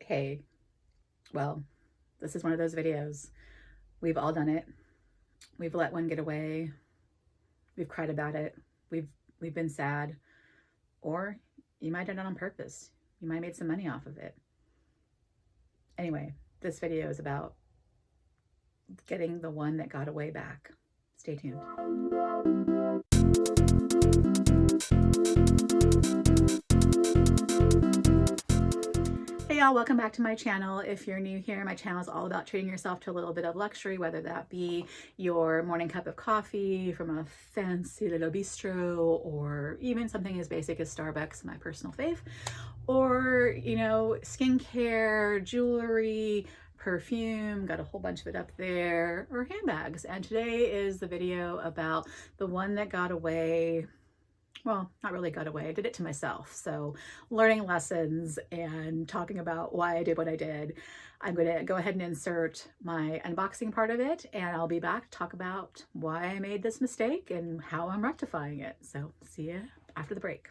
Okay, well, this is one of those videos. We've all done it. We've let one get away. We've cried about it. We've been sad. Or you might have done it on purpose. You might have made some money off of it. Anyway, this video is about getting the one that got away back. Stay tuned. Hey y'all, welcome back to my channel. If you're new here, my channel is all about treating yourself to a little bit of luxury, whether that be your morning cup of coffee from a fancy little bistro, or even something as basic as Starbucks, my personal fave, or, skincare, jewelry, perfume, got a whole bunch of it up there, or handbags. And today is the video about the one that got away. Well, not really got away. I did it to myself. So learning lessons and talking about why I did what I did. I'm going to go ahead and insert my unboxing part of it, and I'll be back to talk about why I made this mistake and how I'm rectifying it. So see you after the break.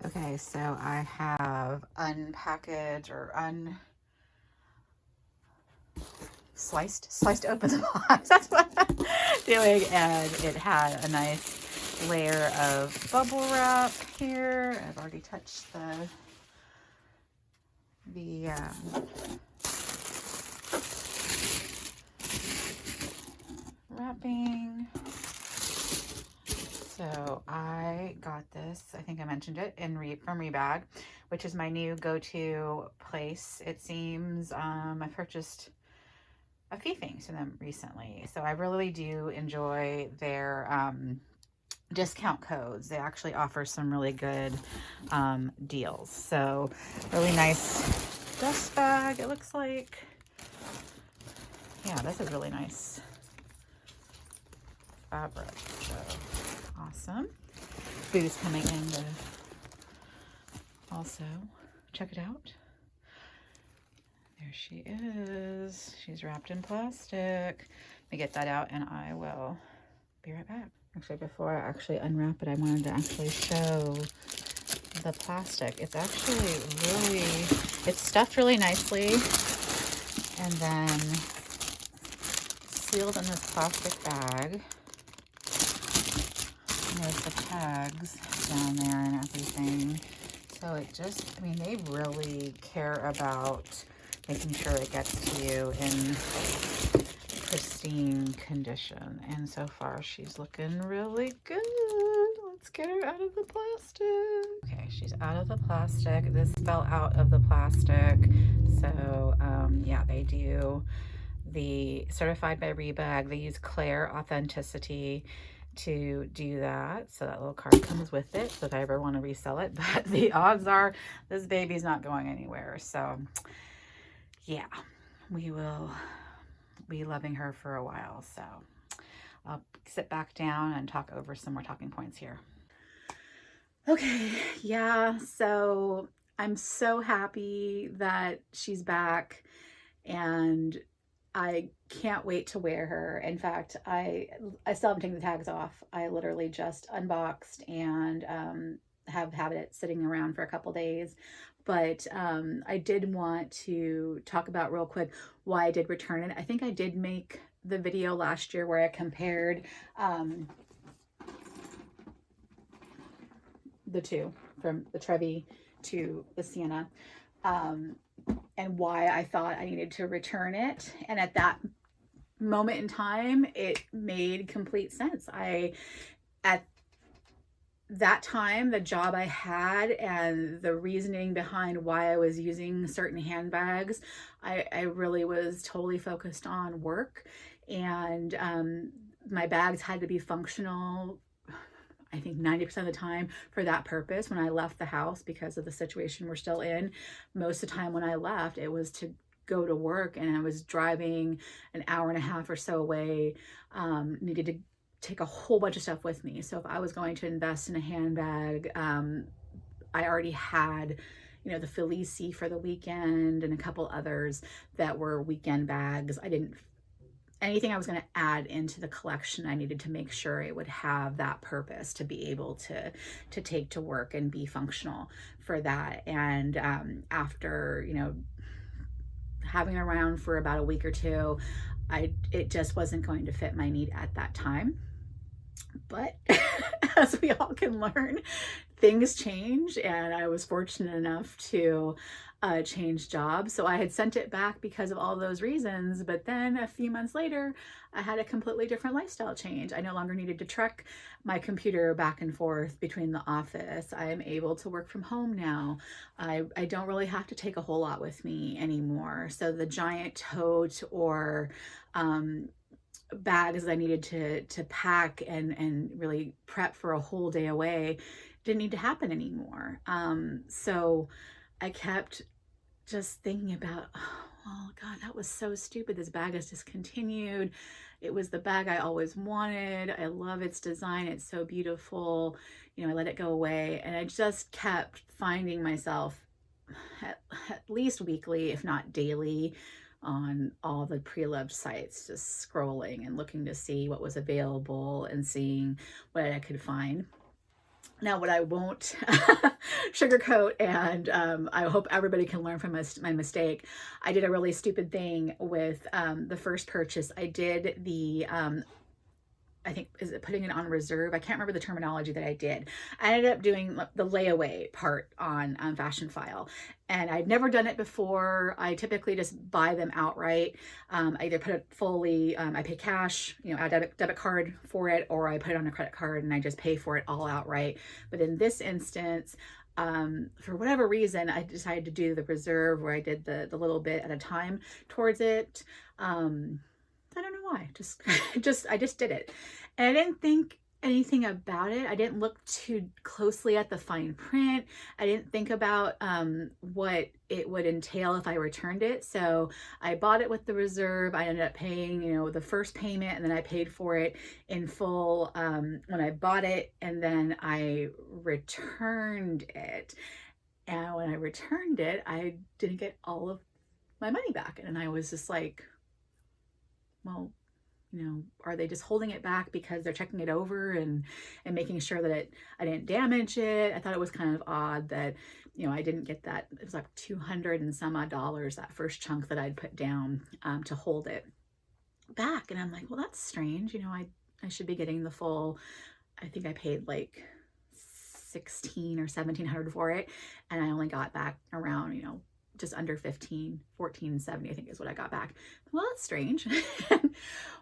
Okay, so I have unpackaged or sliced open the box. That's what I'm doing, and it had a nice layer of bubble wrap here. I've already touched the wrapping. So I got this, I think I mentioned it, from Rebag, which is my new go-to place. It seems I purchased a few things from them recently, so I really do enjoy their discount codes. They actually offer some really good deals. So really nice dust bag, it looks like. Yeah, that's a really nice fabric. So awesome. Boo's coming in to also check it out. There she is. She's wrapped in plastic. Let me get that out and I will be right back. Actually, before I actually unwrap it, I wanted to actually show the plastic. It's actually it's stuffed really nicely and then sealed in this plastic bag. And there's the tags down there and everything. So it just, they really care about making sure it gets to you in pristine condition, and so far she's looking really good. Let's get her out of the plastic. Okay, she's out of the plastic. This fell out of the plastic. So yeah, they do the certified by Rebag. They use Claire Authenticity to do that. So that little card comes with it, so if I ever want to resell it, but the odds are this baby's not going anywhere. So yeah, we will be loving her for a while. So I'll sit back down and talk over some more talking points here. Okay, yeah, so I'm so happy that she's back and I can't wait to wear her. In fact, I still haven't taken the tags off. I literally just unboxed and have had it sitting around for a couple days. But I did want to talk about real quick why I did return it. I think I did make the video last year where I compared the two, from the Trevi to the Siena, and why I thought I needed to return it. And at that moment in time, it made complete sense. At that time, the job I had and the reasoning behind why I was using certain handbags, I really was totally focused on work, and my bags had to be functional, I think 90% of the time, for that purpose. When I left the house, because of the situation we're still in, most of the time when I left, it was to go to work, and I was driving an hour and a half or so away, needed to take a whole bunch of stuff with me. So if I was going to invest in a handbag, I already had, the Felici for the weekend and a couple others that were weekend bags. I didn't anything I was going to add into the collection, I needed to make sure it would have that purpose to be able to take to work and be functional for that. And after, you know, having it around for about a week or two, it just wasn't going to fit my need at that time. But as we all can learn, things change, and I was fortunate enough to change jobs. So I had sent it back because of all those reasons, but then a few months later, I had a completely different lifestyle change. I no longer needed to trek my computer back and forth between the office. I am able to work from home now. I don't really have to take a whole lot with me anymore. So the giant tote or bags I needed to pack and really prep for a whole day away didn't need to happen anymore. So I kept just thinking about, oh God, that was so stupid. This bag is discontinued. It was the bag I always wanted. I love its design. It's so beautiful. You know, I let it go away, and I just kept finding myself at least weekly, if not daily, on all the pre-loved sites, just scrolling and looking to see what was available and seeing what I could find. Now, what I won't sugarcoat, and I hope everybody can learn from my mistake, I did a really stupid thing with the first purchase. I did the I think, is it putting it on reserve? I can't remember the terminology that I did. I ended up doing the layaway part on Fashion File, and I'd never done it before. I typically just buy them outright. I either put it fully, I pay cash, you know, a debit card for it, or I put it on a credit card and I just pay for it all outright. But in this instance, for whatever reason, I decided to do the reserve, where I did the little bit at a time towards it. I don't know why, I just did it. And I didn't think anything about it. I didn't look too closely at the fine print. I didn't think about what it would entail if I returned it. So I bought it with the reserve. I ended up paying, you know, the first payment, and then I paid for it in full when I bought it, and then I returned it. And when I returned it, I didn't get all of my money back. And I was just like, well, you know, are they just holding it back because they're checking it over and making sure that I didn't damage it? I thought it was kind of odd that, you know, I didn't get that. It was like $200 and some odd, that first chunk that I'd put down to hold it back. And I'm like, well, that's strange. You know, I should be getting the full, I think I paid like $1,600 or $1,700 for it. And I only got back around, you know, just under 15, 14.70, I think is what I got back. Well, that's strange.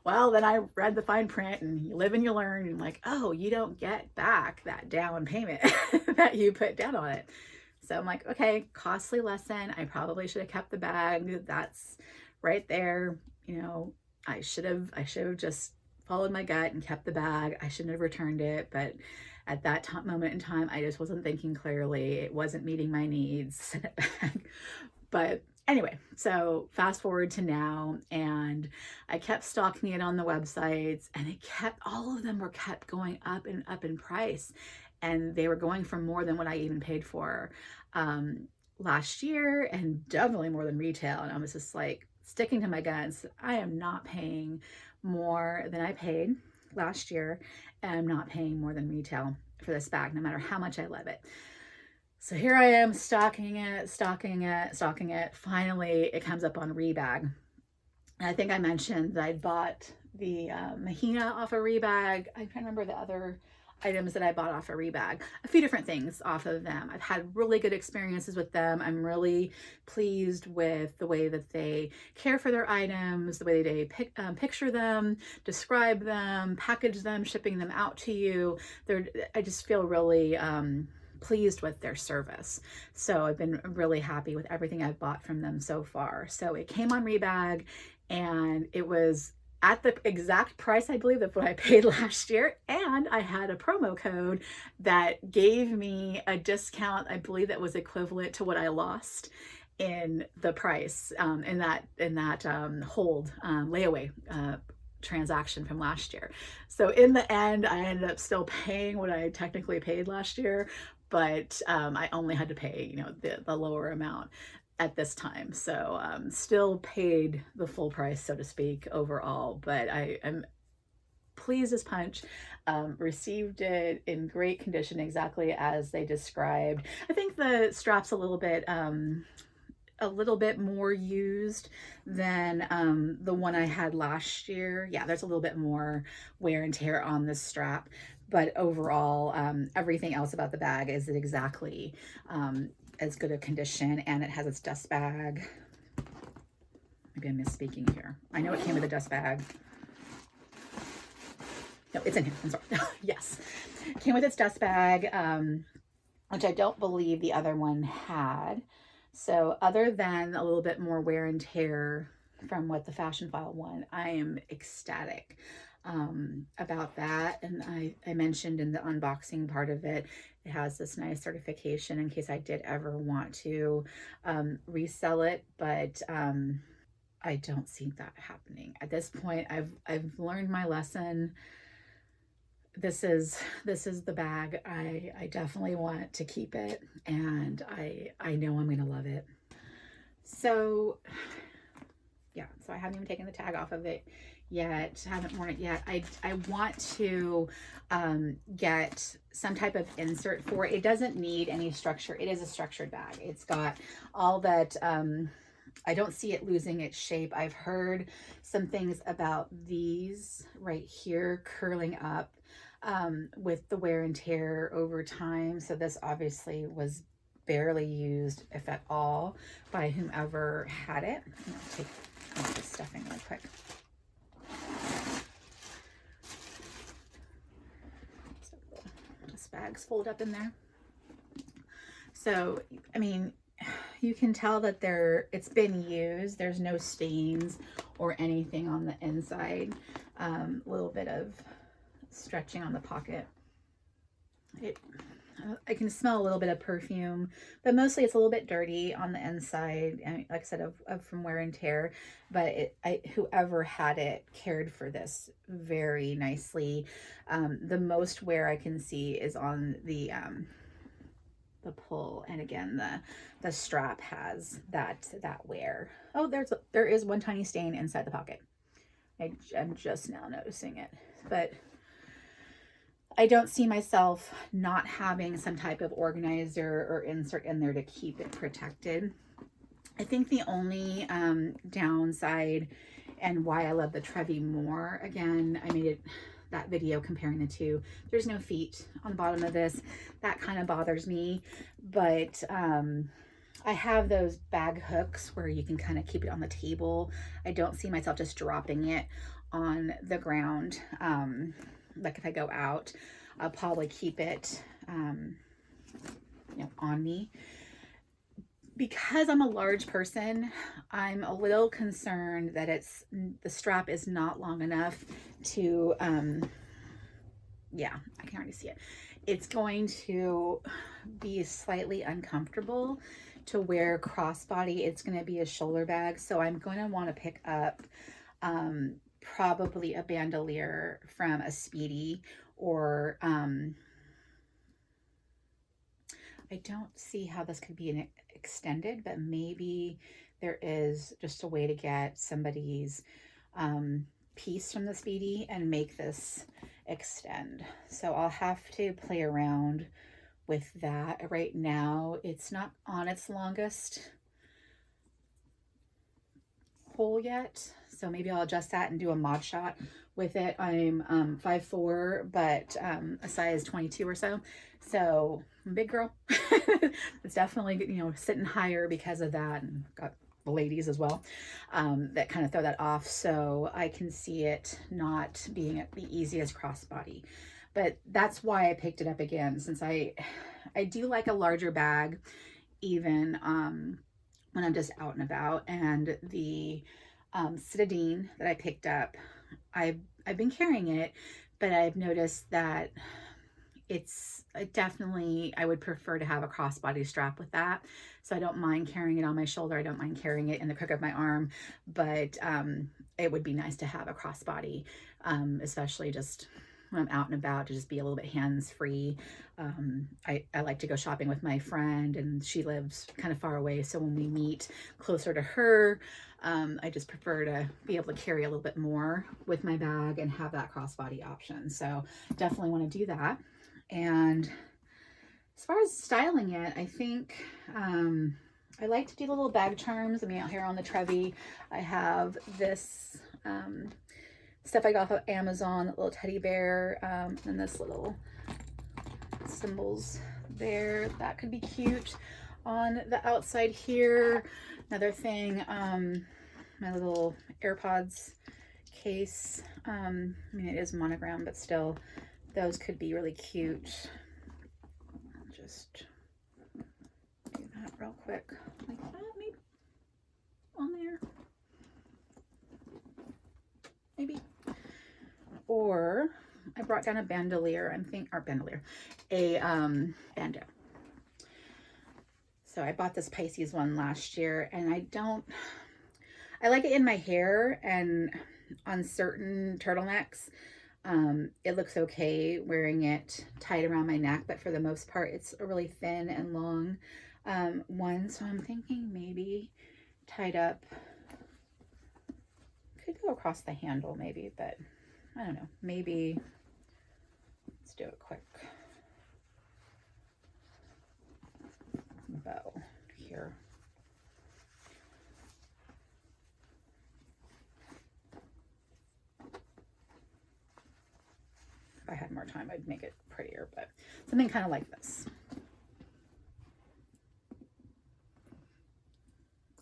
Well, then I read the fine print, and you live and you learn, and like, oh, you don't get back that down payment that you put down on it. So I'm like, okay, costly lesson. I probably should have kept the bag. That's right there. You know, I should have just followed my gut and kept the bag. I shouldn't have returned it, but at that moment in time, I just wasn't thinking clearly. It wasn't meeting my needs. Send it back. But anyway, so fast forward to now, and I kept stalking it on the websites, and all of them were kept going up and up in price, and they were going for more than what I even paid for last year, and definitely more than retail. And I was just like sticking to my guns. I am not paying more than I paid last year, and I'm not paying more than retail for this bag, no matter how much I love it. So here I am stocking it. Finally, it comes up on Rebag. And I think I mentioned that I bought the Mahina off of Rebag. I can't remember the other items that I bought off of Rebag. A few different things off of them. I've had really good experiences with them. I'm really pleased with the way that they care for their items, the way they picture them, describe them, package them, shipping them out to you. I just feel really pleased with their service. So I've been really happy with everything I've bought from them so far. So it came on Rebag, and it was at the exact price, I believe, of what I paid last year. And I had a promo code that gave me a discount, I believe, that was equivalent to what I lost in the price in that hold layaway transaction from last year. So in the end, I ended up still paying what I technically paid last year, but I only had to pay, you know, the lower amount. at this time. So still paid the full price, so to speak, overall, but I am pleased as punch. Received it in great condition, exactly as they described. I think the strap's a little bit more used than the one I had last year. Yeah, there's a little bit more wear and tear on this strap, but overall, everything else about the bag is exactly as good a condition, and it has its dust bag. Maybe I'm misspeaking here. I know it came with a dust bag. No, it's in here. I'm sorry. Yes, it came with its dust bag, which I don't believe the other one had. So other than a little bit more wear and tear from what the Fashion File one, I am ecstatic about that. And I mentioned in the unboxing part of it, it has this nice certification in case I did ever want to resell it, but I don't see that happening at this point. I've learned my lesson. This is the bag. I definitely want to keep it, and I know I'm gonna love it. So yeah, so I haven't even taken the tag off of it yet. Haven't worn it yet. I want to get some type of insert for it. It doesn't need any structure. It is a structured bag. It's got all that. I don't see it losing its shape. I've heard some things about these right here curling up with the wear and tear over time. So this obviously was barely used, if at all, by whomever had it. I'm gonna take off this stuffing really quick. So this bag's fold up in there. So, I mean, you can tell that it's been used. There's no stains or anything on the inside. A little bit of stretching on the pocket. I can smell a little bit of perfume, but mostly it's a little bit dirty on the inside, and like I said, from wear and tear. But whoever had it cared for this very nicely. The most wear I can see is on the pull, and again the strap has that wear. Oh, there is one tiny stain inside the pocket. I'm just now noticing it, but I don't see myself not having some type of organizer or insert in there to keep it protected. I think the only downside, and why I love the Trevi more, again, I made that video comparing the two. There's no feet on the bottom of this. That kind of bothers me, but I have those bag hooks where you can kind of keep it on the table. I don't see myself just dropping it on the ground. Like if I go out, I'll probably keep it, on me. Because I'm a large person, I'm a little concerned that the strap is not long enough to, yeah, I can already see it. It's going to be slightly uncomfortable to wear crossbody. It's going to be a shoulder bag, so I'm going to want to pick up probably a bandolier from a Speedy, or I don't see how this could be an extended, but maybe there is just a way to get somebody's piece from the Speedy and make this extend. So I'll have to play around with that. Right now it's not on its longest hole yet, so maybe I'll adjust that and do a mod shot with it. I'm 5'4", but a size 22 or so, so I'm a big girl. It's definitely, sitting higher because of that, and got the ladies as well that kind of throw that off, so I can see it not being the easiest crossbody. But that's why I picked it up again, since I do like a larger bag, even when I'm just out and about. And the Citadine that I picked up, I've been carrying it, but I've noticed that I would prefer to have a crossbody strap with that. So I don't mind carrying it on my shoulder. I don't mind carrying it in the crook of my arm, but it would be nice to have a crossbody, especially just when I'm out and about, to just be a little bit hands-free. I like to go shopping with my friend, and she lives kind of far away, so when we meet closer to her, I just prefer to be able to carry a little bit more with my bag and have that crossbody option. So definitely want to do that. And as far as styling it, I think I like to do the little bag charms. I mean, out here on the Trevi, I have this stuff I got off of Amazon, little teddy bear, and this little symbols there. That could be cute on the outside here. Another thing, my little AirPods case. I mean, it is monogram, but still, those could be really cute. I'll just do that real quick, like that, maybe on there, maybe. Or I brought down a bandolier. A bandeau. So I bought this Pisces one last year, and I like it in my hair and on certain turtlenecks. It looks okay wearing it tied around my neck, but for the most part, it's a really thin and long one. So I'm thinking maybe tied up, could go across the handle maybe, but I don't know, maybe let's do a quick bow here. If I had more time, I'd make it prettier, but something kind of like this.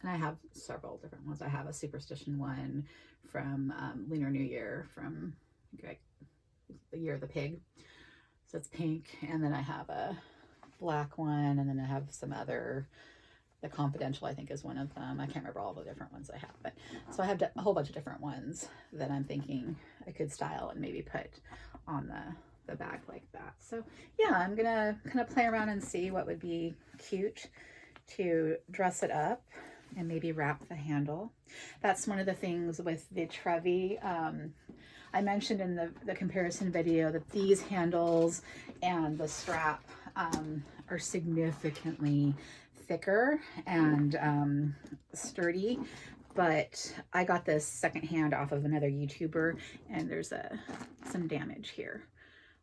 And I have several different ones. I have a superstition one from Lunar New Year, from like the year of the pig. So it's pink. And then I have a black one, and then I have some other, the confidential, I think, is one of them. I can't remember all the different ones I have, but so I have a whole bunch of different ones that I'm thinking I could style and maybe put on the bag like that. So yeah, I'm gonna kind of play around and see what would be cute to dress it up and maybe wrap the handle. That's one of the things with the Trevi. I mentioned in the comparison video that these handles and the strap are significantly thicker and sturdy, but I got this secondhand off of another YouTuber, and there's some damage here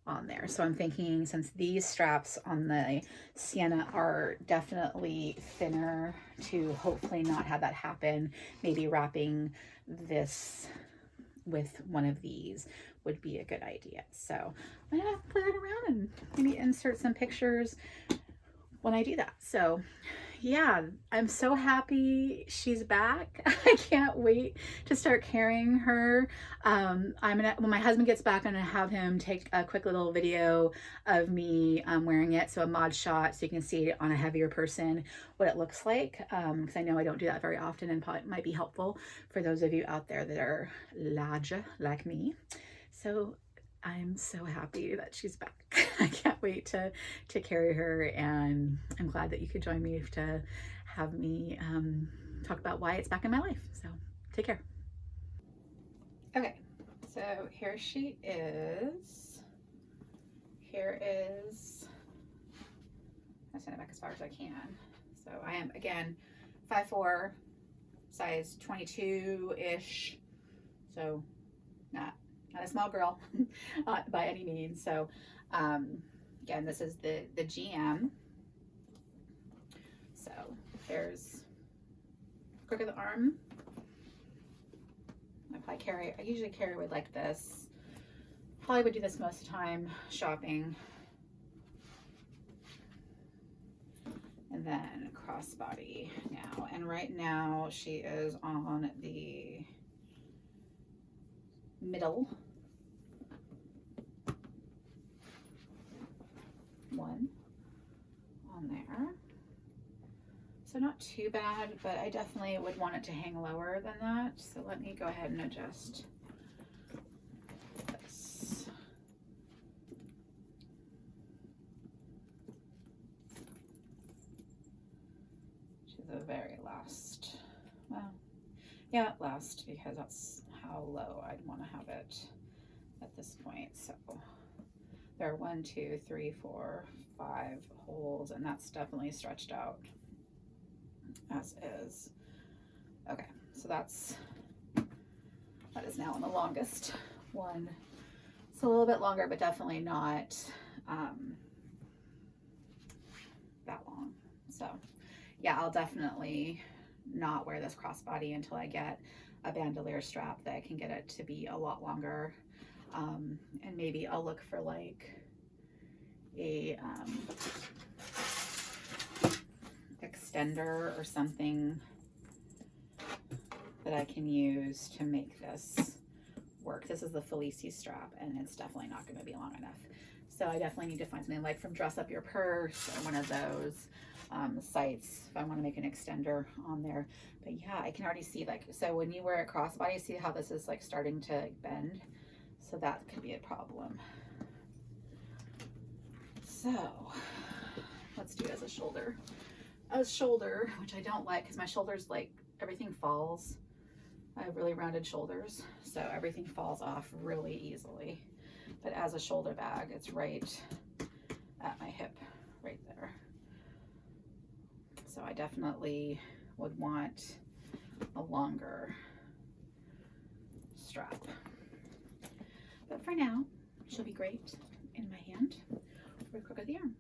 on there. So I'm thinking, since these straps on the Siena are definitely thinner, to hopefully not have that happen, maybe wrapping this with one of these would be a good idea. So I'm gonna play it around and maybe insert some pictures when I do that. So yeah, I'm so happy she's back. I can't wait to start carrying her. When my husband gets back, I'm gonna have him take a quick little video of me wearing it, so a mod shot, so you can see it on a heavier person what it looks like, because I know I don't do that very often, and probably might be helpful for those of you out there that are large like me. So I'm so happy that she's back. I can't wait to carry her, and I'm glad that you could join me to have me talk about why it's back in my life. So take care. Okay, so here she is. Here is, I'll send it back as far as I can. So I am, again, 5'4", size 22-ish, so not a small girl by any means. So again, this is the GM. So there's crook of the arm. I usually carry with like this. Probably would do this most of the time shopping. And then crossbody now. And right now she is on the middle one on there. So not too bad, but I definitely would want it to hang lower than that. So let me go ahead and adjust this. To the very last, well, yeah, last, because that's how low I'd want to have it at this point. So there are 1, 2, 3, 4, 5 holes, and that's definitely stretched out as is. Okay, so that is now in the longest one. It's a little bit longer, but definitely not that long. So yeah, I'll definitely not wear this crossbody until I get a bandolier strap that can get it to be a lot longer. And maybe I'll look for like a extender or something that I can use to make this work. This is the Felici strap, and it's definitely not going to be long enough. So I definitely need to find something like from Dress Up Your Purse or one of those sites if I want to make an extender on there. But yeah, I can already see, like, so when you wear a crossbody, see how this is like starting to bend? So that could be a problem. So let's do it as a shoulder. A shoulder, which I don't like because my shoulders, like, everything falls. I have really rounded shoulders, so everything falls off really easily. But as a shoulder bag, it's right at my hip, right there. So I definitely would want a longer strap. But for now, she'll be great in my hand for the crook of the arm.